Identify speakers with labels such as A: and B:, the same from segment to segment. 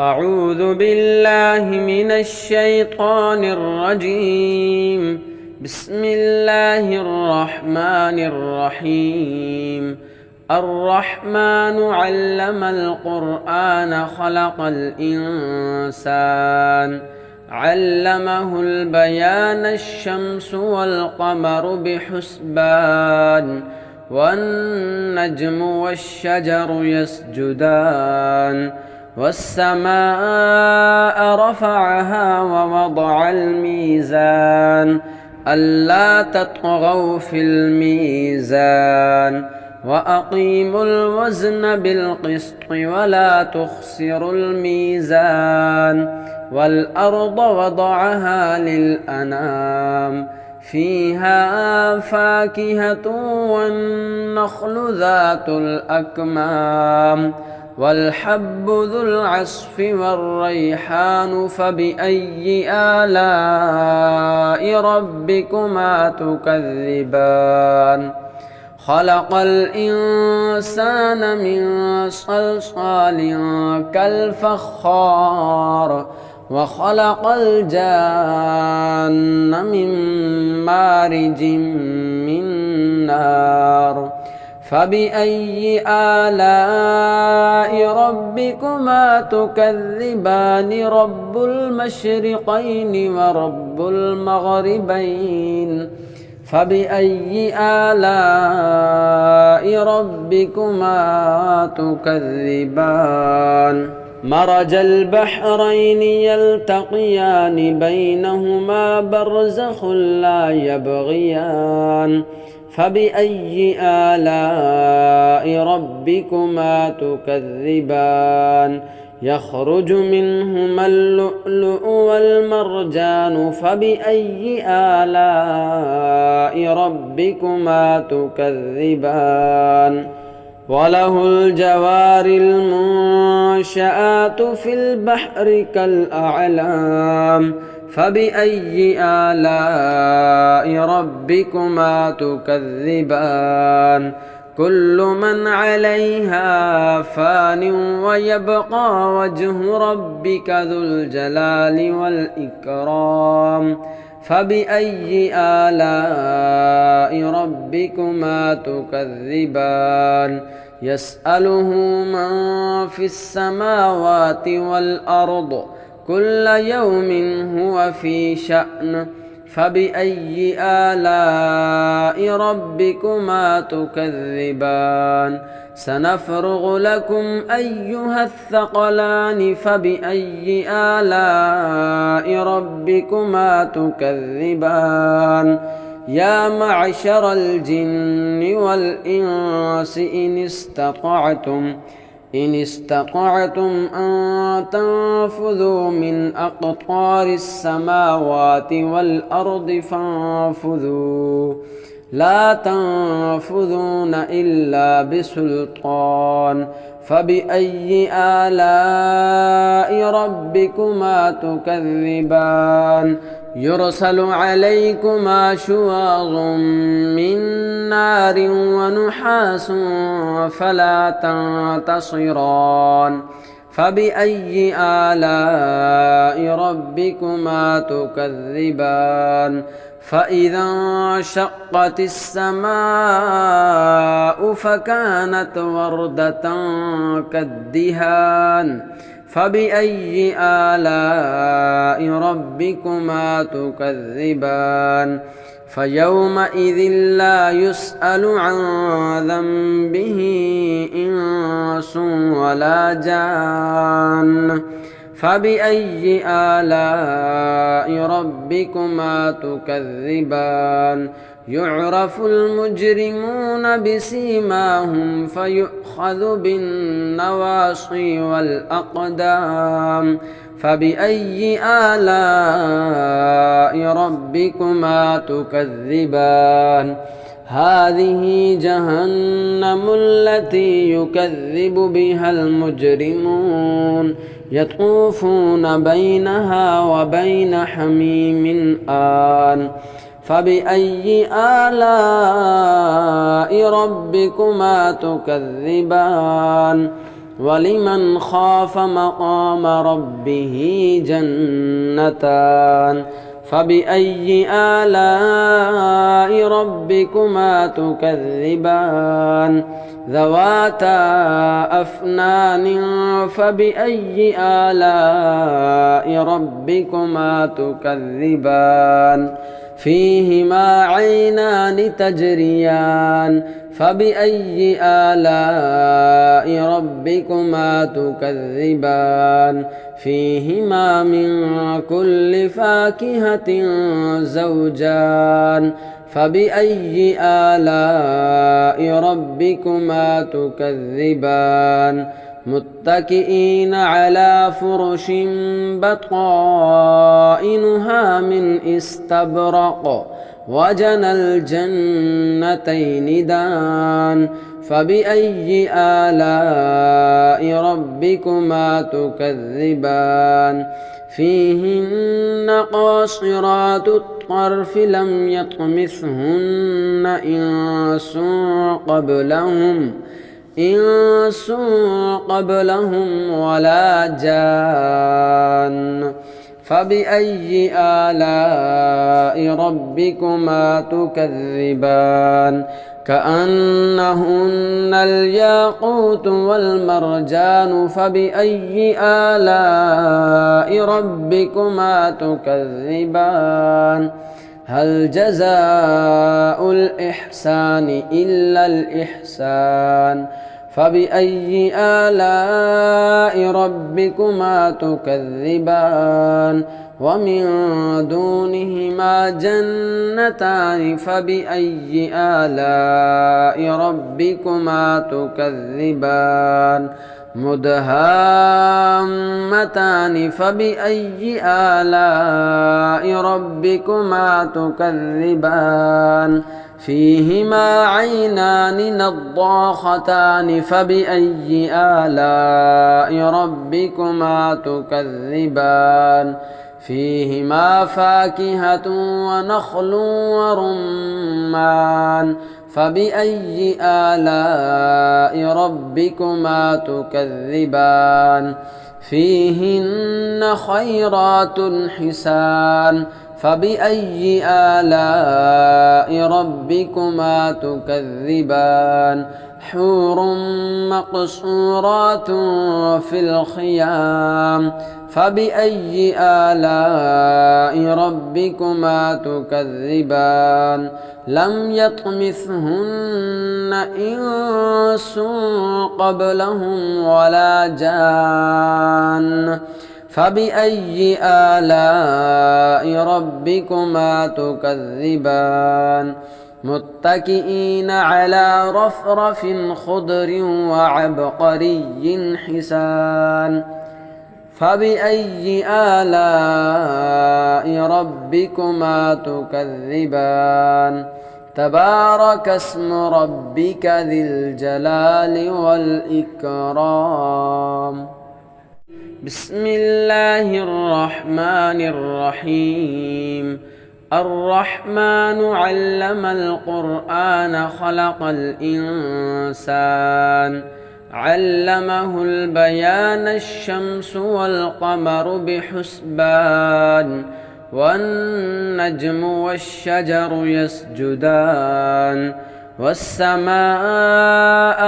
A: أعوذ بالله من الشيطان الرجيم. بسم الله الرحمن الرحيم. الرحمن علم القرآن خلق الإنسان علمه البيان الشمس والقمر بحسبان والنجم والشجر يسجدان والسماء رفعها ووضع الميزان ألا تطغوا في الميزان وأقيموا الوزن بالقسط ولا تخسروا الميزان والأرض وضعها للأنام فيها فاكهة والنخل ذات الأكمام والحب ذو العصف والريحان فبأي آلاء ربكما تكذبان خلق الإنسان من صلصال كالفخار وخلق الجان من مارج من نار فبأي آلاء ربكما تكذبان رب المشرقين ورب المغربين فبأي آلاء ربكما تكذبان مرج البحرين يلتقيان بينهما برزخ لا يبغيان فبأي آلاء ربكما تكذبان يخرج منهما اللؤلؤ والمرجان فبأي آلاء ربكما تكذبان وله الجوار المنشآت في البحر كالأعلام فبأي آلاء ربكما تكذبان كل من عليها فان ويبقى وجه ربك ذو الجلال والإكرام فبأي آلاء ربكما تكذبان يسأله من في السماوات والأرض كل يوم هو في شأن فبأي آلاء ربكما تكذبان سنفرغ لكم أيها الثقلان فبأي آلاء ربكما تكذبان يا معشر الجن والإنس إن استطعتم أن تنفذوا من أقطار السماوات والأرض فانفذوا لا تنفذون إلا بسلطان فبأي آلاء ربكما تكذبان يرسل عليكما شواظ من نار ونحاس فلا تنتصران فبأي آلاء ربكما تكذبان فإذا انشقت السماء فكانت وردة كالدهان فبأي آلاء ربكما تكذبان فيومئذ لا يسأل عن ذنبه إنس ولا جان فبأي آلاء ربكما تكذبان يعرف المجرمون بسيماهم فيؤخذ بالنواصي والأقدام فبأي آلاء ربكما تكذبان هذه جهنم التي يكذب بها المجرمون يطوفون بينها وبين حميم آن فبأي آلاء ربكما تكذبان ولمن خاف مقام ربه جنتان فبأي آلاء ربكما تكذبان ذواتا أفنان فبأي آلاء ربكما تكذبان فيهما عينان تجريان فبأي آلاء ربكما تكذبان فيهما من كل فاكهة زوجان فبأي آلاء ربكما تكذبان متكئين على فرش بطائنها من استبرق وجنى الجنتين دان فبأي آلاء ربكما تكذبان فيهن قاصرات الطرف لم يطمثهن إنس قبلهم ولا جان فبأي آلاء ربكما تكذبان كأنهن الياقوت والمرجان فبأي آلاء ربكما تكذبان هل جزاء الإحسان إلا الإحسان فبأي آلاء ربكما تكذبان ومن دونهما جنتان فبأي آلاء ربكما تكذبان مدهامتان فبأي آلاء ربكما تكذبان فيهما عينان نضاختان فبأي آلاء ربكما تكذبان فيهما فاكهة ونخل ورمان فبأي آلاء ربكما تكذبان فيهن خيرات حسان فبأي آلاء ربكما تكذبان حور مقصورات في الخيام فبأي آلاء ربكما تكذبان لم يطمثهن إنس قبلهم ولا جان فبأي آلاء ربكما تكذبان متكئين على رفرف خضر وعبقري حسان فبأي آلاء ربكما تكذبان تبارك اسم ربك ذي الجلال والإكرام بسم الله الرحمن الرحيم الرحمن علم القرآن خلق الإنسان علمه البيان الشمس والقمر بحسبان والنجم والشجر يسجدان والسماء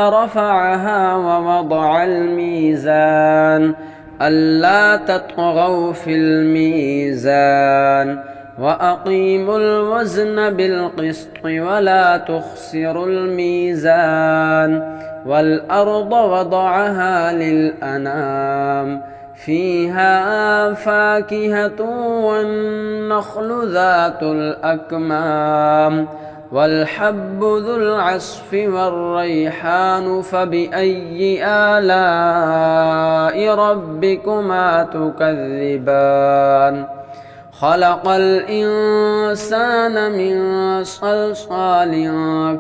A: رفعها ووضع الميزان ألا تطغوا في الميزان وأقيموا الوزن بالقسط ولا تخسروا الميزان والأرض وضعها للأنام فيها فاكهة والنخل ذات الأكمام والحب ذو العصف والريحان فبأي آلاء ربكما تكذبان خلق الإنسان من صلصال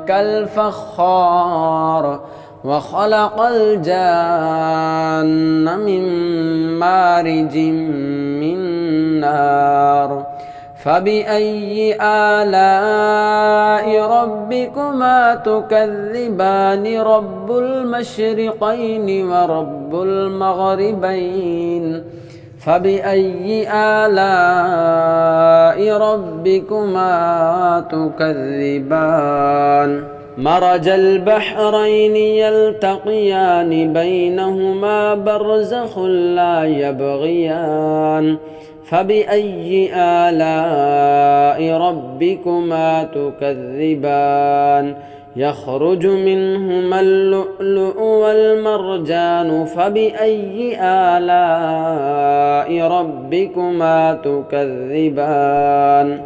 A: كالفخار وخلق الجان من مارج من نار فبأي آلاء ربكما تكذبان رب المشرقين ورب المغربين فبأي آلاء ربكما تكذبان مرج البحرين يلتقيان بينهما برزخ لا يبغيان فبأي آلاء ربكما تكذبان يخرج منهما اللؤلؤ والمرجان فبأي آلاء ربكما تكذبان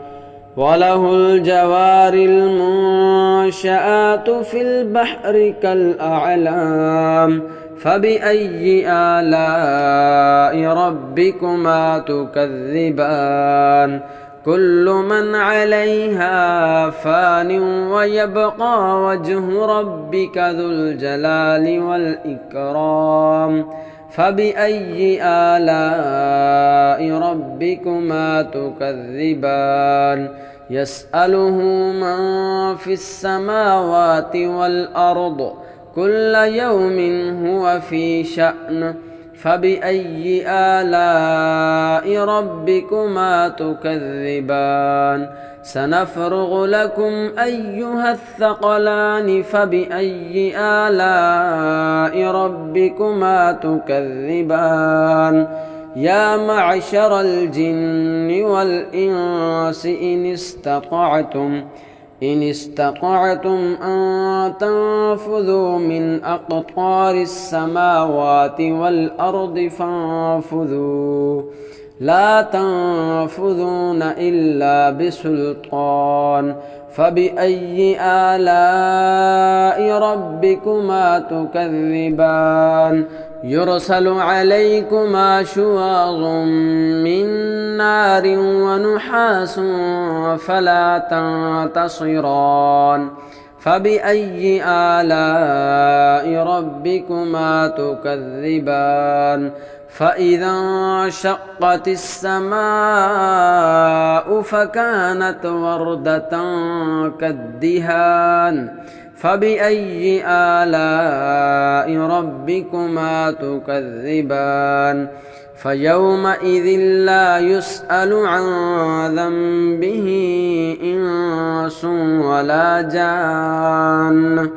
A: وله الجوار المنشآت في البحر كالأعلام فبأي آلاء ربكما تكذبان كل من عليها فان ويبقى وجه ربك ذو الجلال والإكرام فبأي آلاء ربكما تكذبان يسأله من في السماوات والأرض كل يوم هو في شأن فبأي آلاء ربكما تكذبان سنفرغ لكم أيها الثقلان فبأي آلاء ربكما تكذبان يا معشر الجن والإنس إن استطعتم أن تنفذوا من أقطار السماوات والأرض فانفذوا لا تنفذون إلا بسلطان فبأي آلاء ربكما تكذبان يرسل عليكما شواظ من نار ونحاس فلا تنتصران فبأي آلاء ربكما تكذبان فإذا انشقت السماء فكانت وردة كالدهان فبأي آلاء ربكما تكذبان فيومئذ لا يسأل عن ذنبه إنس ولا جان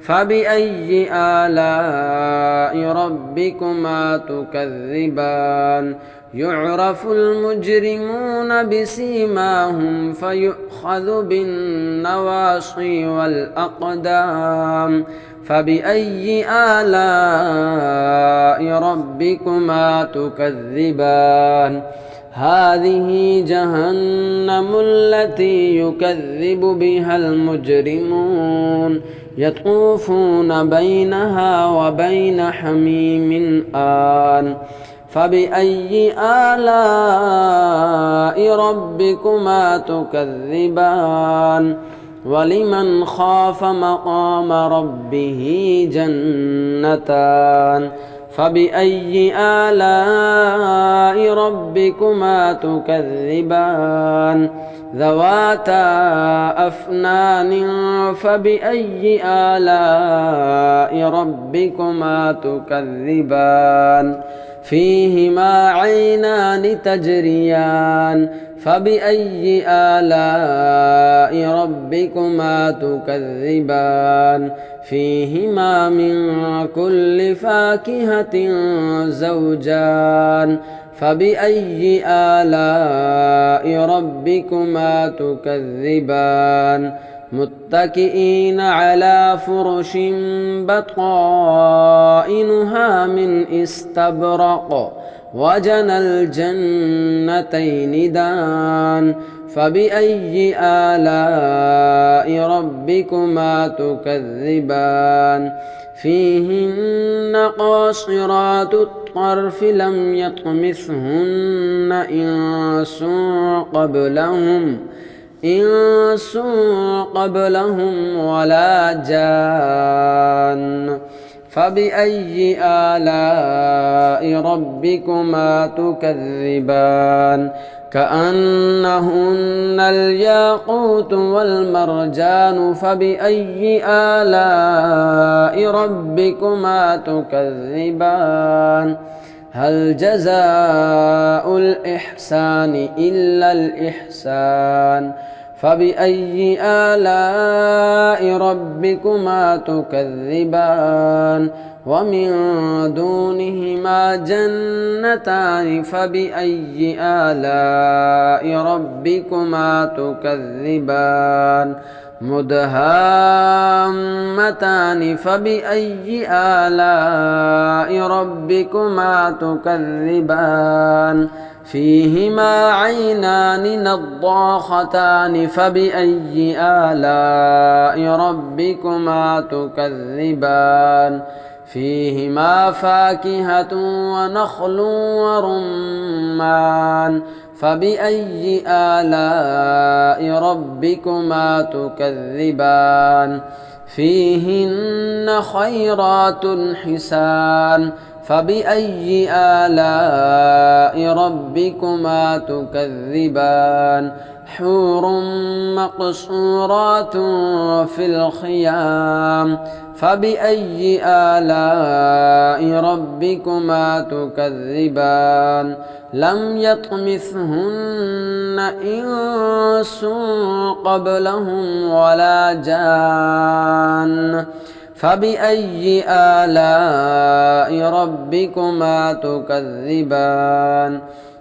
A: فبأي آلاء ربكما تكذبان يعرف المجرمون بسيماهم فيؤخذ بالنواصي والأقدام فبأي آلاء ربكما تكذبان هذه جهنم التي يكذب بها المجرمون يطوفون بينها وبين حميم آن فبأي آلاء ربكما تكذبان ولمن خاف مقام ربه جنتان فبأي آلاء ربكما تكذبان ذواتا أفنان فبأي آلاء ربكما تكذبان فيهما عينان تجريان فبأي آلاء ربكما تكذبان فيهما من كل فاكهة زوجان فبأي آلاء ربكما تكذبان متكئين على فرش بطائنها من استبرق وجنى الجنتين دان فبأي آلاء ربكما تكذبان فيهن قاصرات الطرف لم يطمثهن إنس قبلهم ولا جان فبأي آلاء ربكما تكذبان كأنهن الياقوت والمرجان فبأي آلاء ربكما تكذبان هل جزاء الإحسان إلا الإحسان فبأي آلاء ربكما تكذبان ومن دونهما جنتان فبأي آلاء ربكما تكذبان مدهامتان فبأي آلاء ربكما تكذبان فيهما عينان نضاختان فبأي آلاء ربكما تكذبان فيهما فاكهة ونخل ورمان فبأي آلاء ربكما تكذبان فيهن خيرات حسان فبأي آلاء ربكما تكذبان حور مقصورات في الخيام فبأي آلاء ربكما تكذبان لم يطمثهن إنس قبلهم ولا جان فبأي آلاء ربكما تكذبان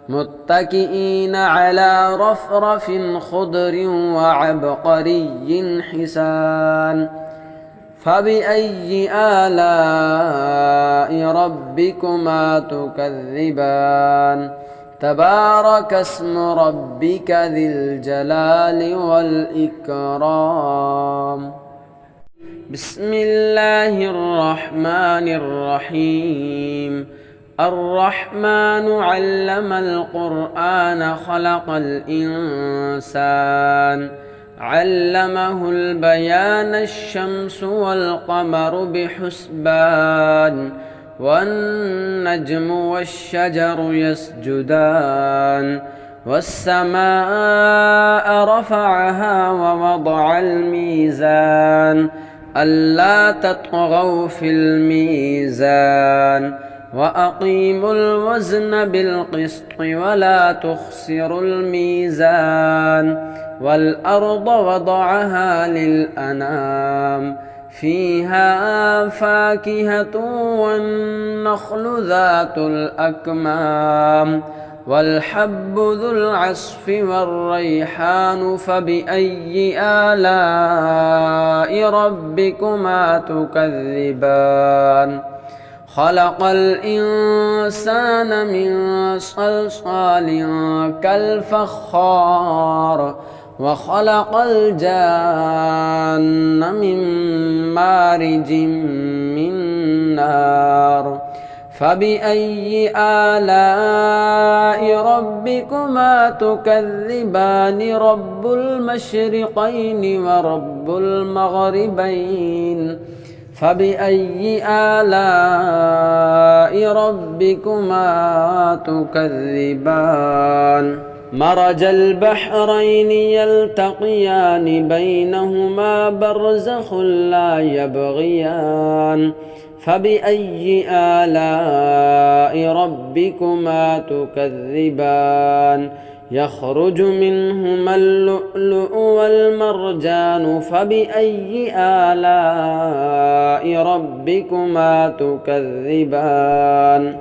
A: متكئين على رفرف خضر وعبقري حسان فبأي آلاء ربكما تكذبان تبارك اسم ربك ذي الجلال والإكرام بسم الله الرحمن الرحيم الرحمن علم القرآن خلق الإنسان علمه البيان الشمس والقمر بحسبان والنجم والشجر يسجدان والسماء رفعها ووضع الميزان ألا تطغوا في الميزان وأقيموا الوزن بالقسط ولا تخسروا الميزان والأرض وضعها للأنام فيها فاكهة والنخل ذات الأكمام والحب ذو العصف والريحان فبأي آلاء ربكما تكذبان خلق الإنسان من صلصال كالفخار وخلق الجان من مارج من نار فبأي آلاء ربكما تكذبان رب المشرقين ورب المغربين فبأي آلاء ربكما تكذبان مرج البحرين يلتقيان بينهما برزخ لا يبغيان فبأي آلاء ربكما تكذبان يخرج منهما اللؤلؤ والمرجان فبأي آلاء ربكما تكذبان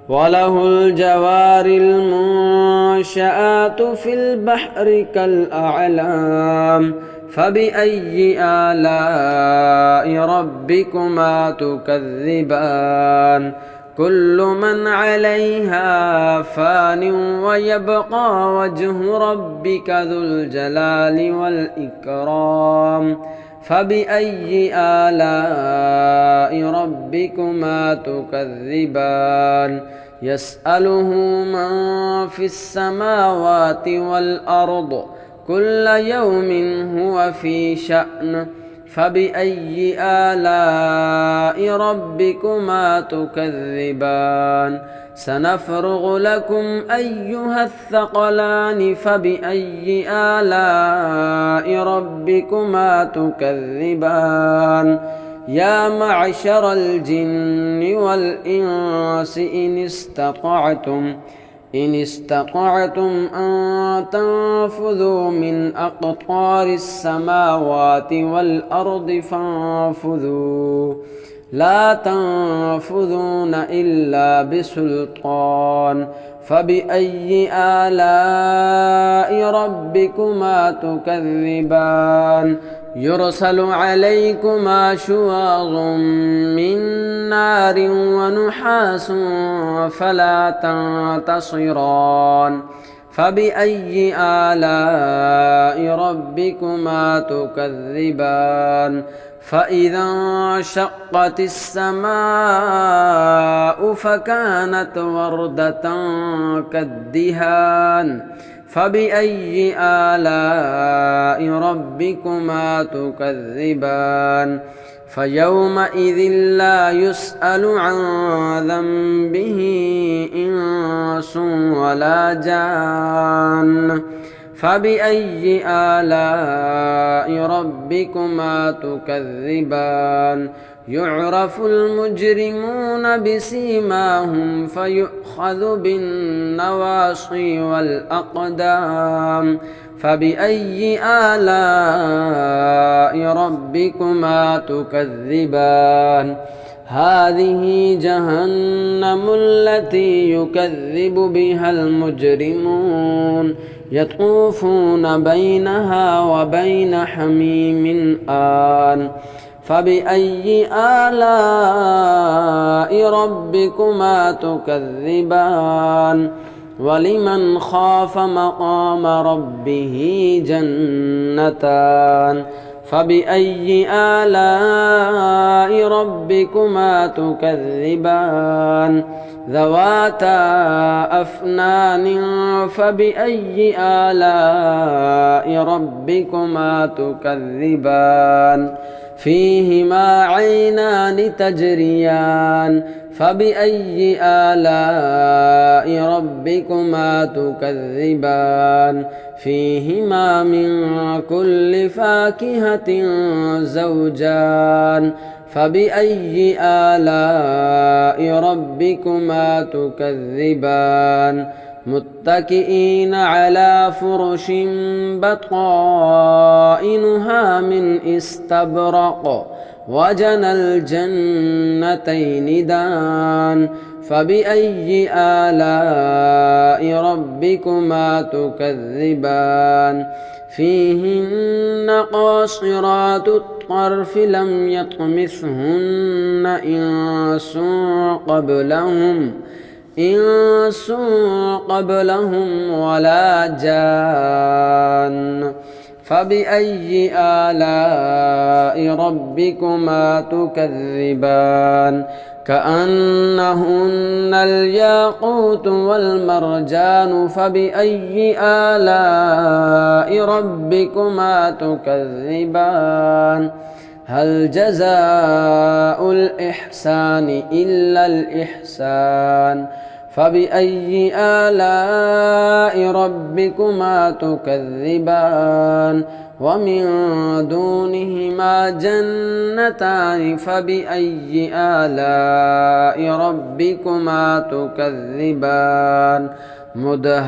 A: وله الجوار المنشآت في البحر كالأعلام فبأي آلاء ربكما تكذبان كل من عليها فان ويبقى وجه ربك ذو الجلال والإكرام فبأي آلاء ربكما تكذبان يسأله من في السماوات والأرض كل يوم هو في شأن فبأي آلاء ربكما تكذبان سنفرغ لكم أيها الثقلان فبأي آلاء ربكما تكذبان يا معشر الجن والإنس إن استطعتم أن تنفذوا من أقطار السماوات والأرض فانفذوا لا تنفذون إلا بسلطان فبأي آلاء ربكما تكذبان يرسل عليكما شواظ من نار ونحاس فلا تنتصران فبأي آلاء ربكما تكذبان فإذا انشقت السماء فكانت وردة كالدهان فبأي آلاء ربكما تكذبان فيومئذ لا يسأل عن ذنبه إنس ولا جان فبأي آلاء ربكما تكذبان يعرف المجرمون بسيماهم فيؤخذ بالنواصي والأقدام فبأي آلاء ربكما تكذبان هذه جهنم التي يكذب بها المجرمون يطوفون بينها وبين حميم آن فبأي آلاء ربكما تكذبان ولمن خاف مقام ربه جنتان فبأي آلاء ربكما تكذبان ذواتا أفنان فبأي آلاء ربكما تكذبان فيهما عينان تجريان فبأي آلاء ربكما تكذبان فيهما من كل فاكهة زوجان فبأي آلاء ربكما تكذبان متكئين على فرش بطائنها من استبرق وجنى الجنتين دان فبأي آلاء ربكما تكذبان فيهن قاصرات الطرف لم يطمثهن إنس قبلهم ولا جان فبأي آلاء ربكما تكذبان كأنهن الياقوت والمرجان فبأي آلاء ربكما تكذبان هل جزاء الإحسان إلا الإحسان فبأي آلاء ربكما تكذبان ومن دونهما جنتان فبأي آلاء ربكما تكذبان مدهامتان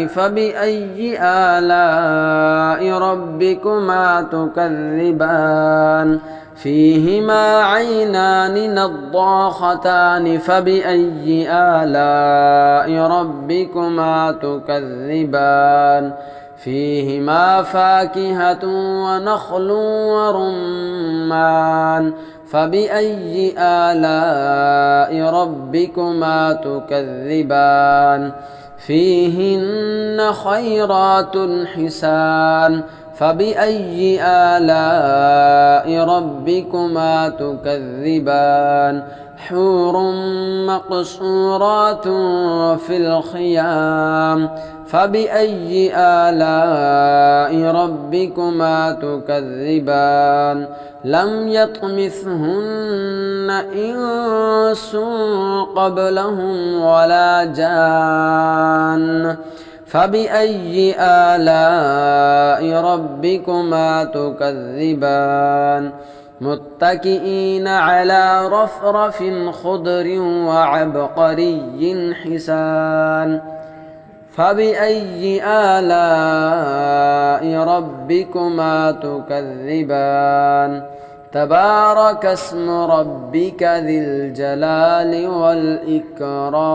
A: فبأي آلاء ربكما تكذبان فيهما عينان نضاختان فبأي آلاء ربكما تكذبان فيهما فاكهة ونخل ورمان فبأي آلاء ربكما تكذبان فيهن خيرات حسان فبأي آلاء ربكما تكذبان حور مقصورات في الخيام فبأي آلاء ربكما تكذبان لم يطمثهن إنس قبلهم ولا جان فبأي آلاء ربكما تكذبان متكئين على رفرف خضر وعبقري حسان فبأي آلاء ربكما تكذبان تبارك اسم ربك ذي الجلال والإكرام.